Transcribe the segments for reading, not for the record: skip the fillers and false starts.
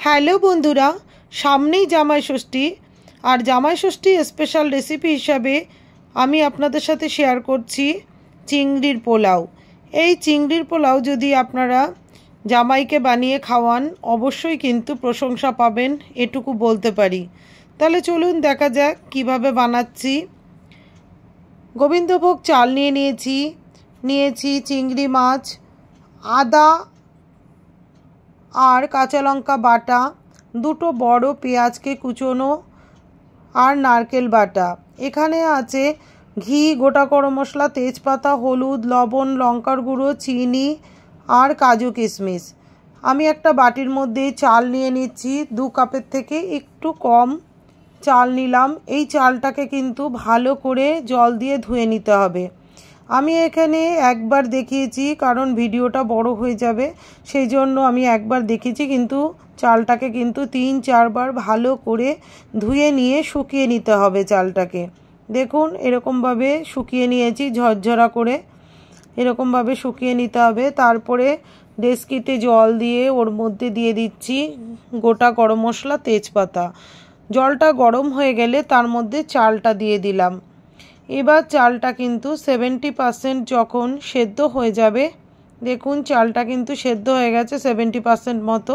Hello বন্ধুরা, সামনেই জামাই ষষ্ঠী। আর জামাই ষষ্ঠী স্পেশাল রেসিপি হিসাবে আমি আপনাদের সাথে শেয়ার করছি চিংড়ির পোলাও। এই চিংড়ির পোলাও যদি আপনারা জামাইকে বানিয়ে খাওয়ান অবশ্যই কিন্তু প্রশংসা পাবেন, এটুকু বলতে পারি। তাহলে চলুন দেখা যাক কিভাবে বানাচ্ছি। গোবিন্দভোগ চাল নিয়েছি চিংড়ি মাছ, আদা আর কাঁচা লঙ্কা বাটা, দুটো বড় পেঁয়াজকে কুচোনো আর নারকেল বাটা। এখানে আছে ঘি, গোটা গরম মশলা, তেজপাতা, হলুদ, লবণ, লঙ্কার গুঁড়ো, চিনি আর কাজু কিশমিশ। আমি একটা বাটির মধ্যে চাল নিয়ে নিচ্ছি, 2 কাপের থেকে একটু কম চাল নিলাম। এই চালটাকে কিন্তু ভালো করে জল দিয়ে ধুয়ে নিতে হবে। আমি এখানে একবার দেখিয়েছি কারণ ভিডিওটা বড় হয়ে যাবে, সেই জন্য আমি একবার দেখিয়েছি, কিন্তু চালটাকে কিন্তু 3-4 বার ভালো করে ধুয়ে নিয়ে শুকিয়ে নিতে হবে চালটাকে। দেখুন এরকমভাবে শুকিয়ে নিয়েছি, ঝরঝরা করে এরকমভাবে শুকিয়ে নিতে হবে। তারপরে ডেচকিতে জল দিয়ে ওর মধ্যে দিয়ে দিচ্ছি গোটা গরম মশলা, তেজপাতা। জলটা গরম হয়ে গেলে তার মধ্যে চালটা দিয়ে দিলাম। এবার চালটা কিন্তু 70% যখন সেদ্ধ হয়ে যাবে, দেখুন চালটা কিন্তু সেদ্ধ হয়ে গেছে 70% মতো।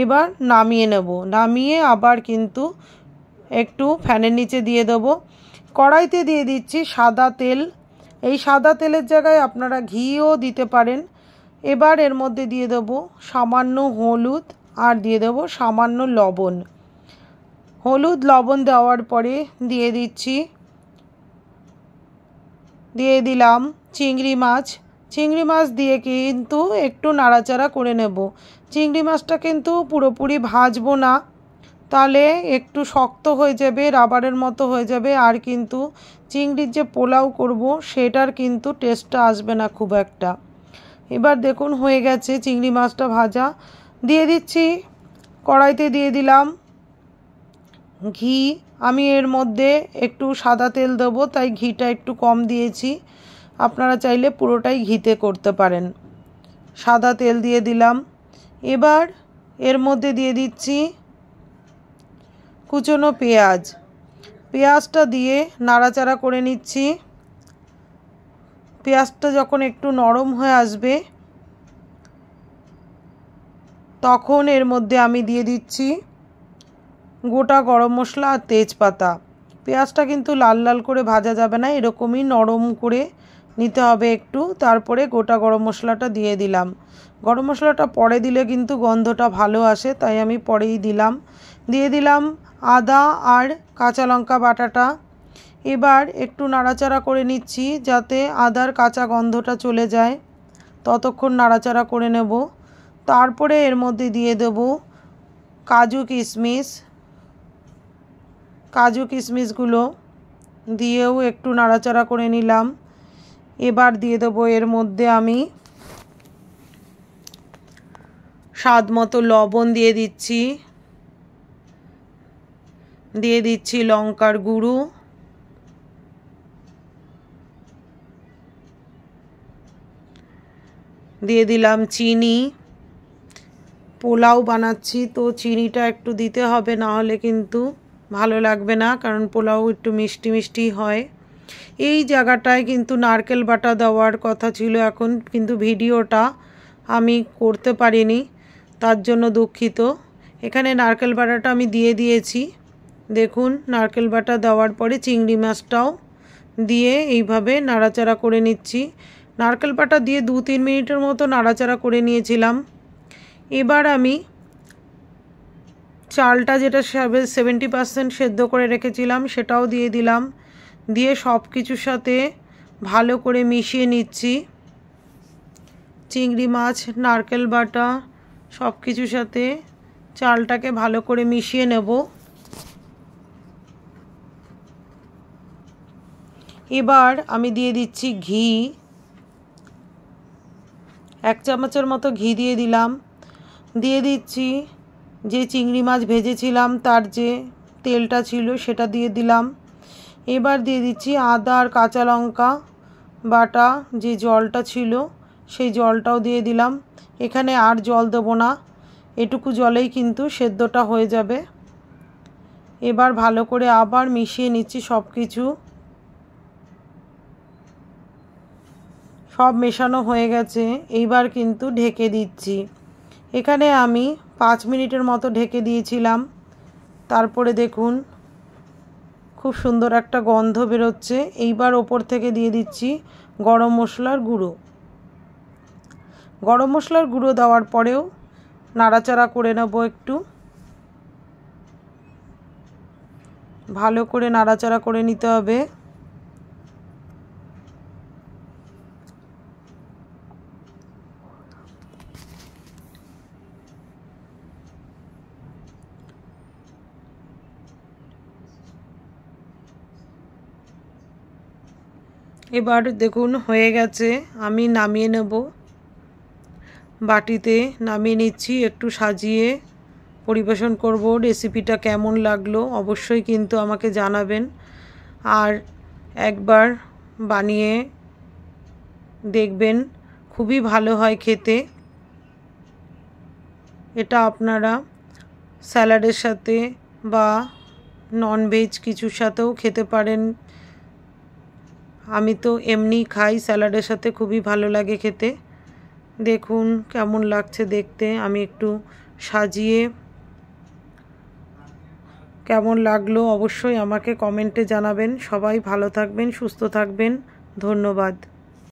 এবার নামিয়ে নেব। নামিয়ে আবার কিন্তু একটু ফ্যানের নিচে দিয়ে দেবো। কড়াইতে দিয়ে দিচ্ছি সাদা তেল। এই সাদা তেলের জায়গায় আপনারা ঘিও দিতে পারেন। এবার এর মধ্যে দিয়ে দেবো সামান্য হলুদ আর দিয়ে দেবো সামান্য লবণ। হলুদ লবণ দেওয়ার পরে দিয়ে দিলাম চিংড়ি মাছ দিয়ে কিন্তু একটু নাড়াচাড়া করে নেব। চিংড়ি মাছটা কিন্তু পুরোপুরি ভাজবো না, তাহলে একটু শক্ত হয়ে যাবে, রাবারের মতো হয়ে যাবে, আর কিন্তু চিংড়ির যে পোলাও করব সেটার কিন্তু টেস্টটা আসবে না খুব একটা। এবার দেখুন হয়ে গেছে চিংড়ি মাছটা ভাজা। দিয়ে দিচ্ছি, কড়াইতে দিয়ে দিলাম ঘি। আমি এর মধ্যে একটু সাদা তেল দেবো, তাই ঘিটা একটু কম দিয়েছি। আপনারা চাইলে পুরোটাই ঘিতে করতে পারেন। সাদা তেল দিয়ে দিলাম। এবার এর মধ্যে দিয়ে দিচ্ছি কুচনো পেঁয়াজটা দিয়ে নাড়াচাড়া করে নিচ্ছি। পেঁয়াজটা যখন একটু নরম হয়ে আসবে তখন এর মধ্যে আমি দিয়ে দিচ্ছি গোটা গরম মশলা আর তেজপাতা। পেঁয়াজটা কিন্তু লাল লাল করে ভাজা যাবে না, এরকমই নরম করে নিতে হবে একটু। তারপরে গোটা গরম মশলাটা দিয়ে দিলাম। গরম মশলাটা পরে দিলে কিন্তু গন্ধটা ভালো আসে, তাই আমি পরেই দিলাম। দিয়ে দিলাম আদা আর কাঁচা লঙ্কা বাটাটা। এবার একটু নাড়াচাড়া করে নিচ্ছি যাতে আদার কাঁচা গন্ধটা চলে যায়, ততক্ষণ নাড়াচাড়া করে নেব। তারপরে এর মধ্যে দিয়ে দেব কাজু কিশমিশগুলো দিয়েও একটু নাড়াচাড়া করে নিলাম। এবার দিয়ে দেবো এর মধ্যে আমি স্বাদ মতো লবণ দিয়ে দিচ্ছি লঙ্কার গুঁড়ো, দিয়ে দিলাম চিনি। পোলাও বানাচ্ছি তো চিনিটা একটু দিতে হবে, না হলে কিন্তু ভালো লাগবে না, কারণ পোলাও একটু মিষ্টি মিষ্টি হয়। এই জায়গাটায় কিন্তু নারকেল বাটা দেওয়ার কথা ছিল, এখন কিন্তু ভিডিওটা আমি করতে পারিনি, তার জন্য দুঃখিত। এখানে নারকেল বাটাটা আমি দিয়ে দিয়েছি। দেখুন নারকেল বাটা দেওয়ার পরে চিংড়ি মাছটাও দিয়ে এইভাবে নাড়াচাড়া করে নিচ্ছি। নারকেল বাটা দিয়ে 2-3 মিনিটের মতো নাড়াচাড়া করে নিয়েছিলাম। এবার আমি চালটা যেটা 70% সেদ্ধ করে রেখেছিলাম সেটাও দিয়ে দিলাম। দিয়ে সব কিছুর সাথে ভালো করে মিশিয়ে নিচ্ছি। চিংড়ি মাছ, নারকেল বাটা সব কিছুর সাথে চালটাকে ভালো করে মিশিয়ে নেব। এবার আমি দিয়ে দিচ্ছি ঘি, 1 চামচের মতো ঘি দিয়ে দিলাম। দিয়ে দিচ্ছি যে চিংড়ি মাছ ভেজেছিলাম তার যে তেলটা ছিল সেটা দিয়ে দিলাম। এবার দিয়ে দিচ্ছি আদা আর কাঁচা লঙ্কা বাটা, যে জলটা ছিল সেই জলটাও দিয়ে দিলাম। এখানে আর জল দেবো না, এটুকু জলেই কিন্তু সেদ্ধটা হয়ে যাবে। এবার ভালো করে আবার মিশিয়ে নিচ্ছি সব কিছু। সব মেশানো হয়ে গেছে, এইবার কিন্তু ঢেকে দিচ্ছি। এখানে আমি 5 মিনিটের মতো ঢেকে দিয়েছিলাম। তারপরে দেখুন খুব সুন্দর একটা গন্ধ বেরোচ্ছে। এইবার ওপর থেকে দিয়ে দিচ্ছি গরম মশলার গুঁড়ো। গরম মশলার গুঁড়ো দেওয়ার পরেও নাড়াচাড়া করে নেব, একটু ভালো করে নাড়াচাড়া করে নিতে হবে। এবার দেখুন হয়ে গেছে, আমি নামিয়ে নেব। বাটিতে নামিয়ে নিচ্ছি, একটু সাজিয়ে পরিবেশন করব। রেসিপিটা কেমন লাগলো অবশ্যই কিন্তু আমাকে জানাবেন, আর একবার বানিয়ে দেখবেন, খুবই ভালো হয় খেতে। এটা আপনারা স্যালাডের সাথে বা ননভেজ কিছুর সাথেও খেতে পারেন। আমি তো এমনি খাই, স্যালাডের সাথে খুবই ভালো লাগে খেতে। দেখুন কেমন লাগছে দেখতে। আমি একটু সাজিয়ে, কেমন লাগলো অবশ্যই আমাকে কমেন্টে জানাবেন। সবাই ভালো থাকবেন, সুস্থ থাকবেন। ধন্যবাদ।